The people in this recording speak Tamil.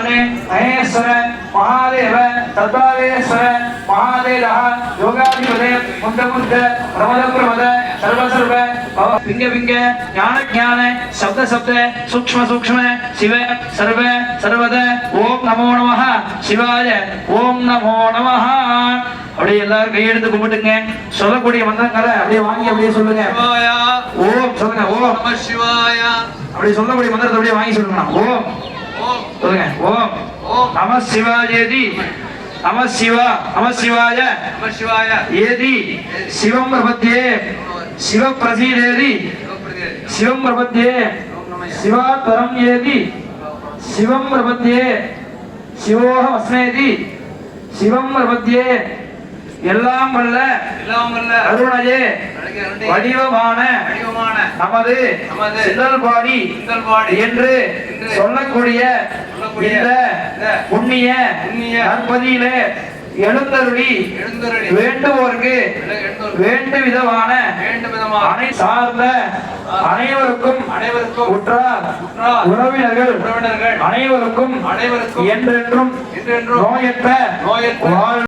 महेश्वर महादेव तद्भावेश्वर महादेव योगाधिपते मुद्द मुद्द प्रमद प्रमद सर्व सर्व पिंग पिंग ज्ञान ज्ञान शब्द शब्द सूक्ष्म सूक्ष्म शिव सर्व सर्वद ओम नमो नमः शिवाय ओम नमो नमः அப்படியே எல்லாரும் கையெடுத்து கும்பிட்டுங்க சொல்லக்கூடிய மந்திரங்களை அப்படியே வாங்கி அப்படியே சொல்லுங்க ஓம் சொல்லுங்க ஓம் நம சிவாய அப்படியே சொல்லக்கூடிய மந்திரத்தை அப்படியே வாங்கி சொல்லுங்க ஓம் ஓம் சொல்லுங்க ஓம் ஓம் நம சிவாயேதி நம சிவா நம சிவாய நம சிவாய ஏதி சிவம் பிரபத்யே சிவ பிரசீதேதி சிவம் பிரபத்யே சிவாத்வரம் ஏதி சிவம் பிரபத்யே சிவோஹம் அஸ்மேதி சிவம் பிரபத்யே எல்லாம் வல்ல அருணையே வடிவமான நமது சிதல்பாடி என்று சொல்லக்கூடிய இந்த புண்ணிய நற்பதியிலே எழுந்தருளி வேண்டுவோருக்கு வேண்டு விதமான சார்ந்த அனைவருக்கும் உற்றார் உறவினர்கள் அனைவருக்கும் என்றென்றும் நோயற்ற வாழ்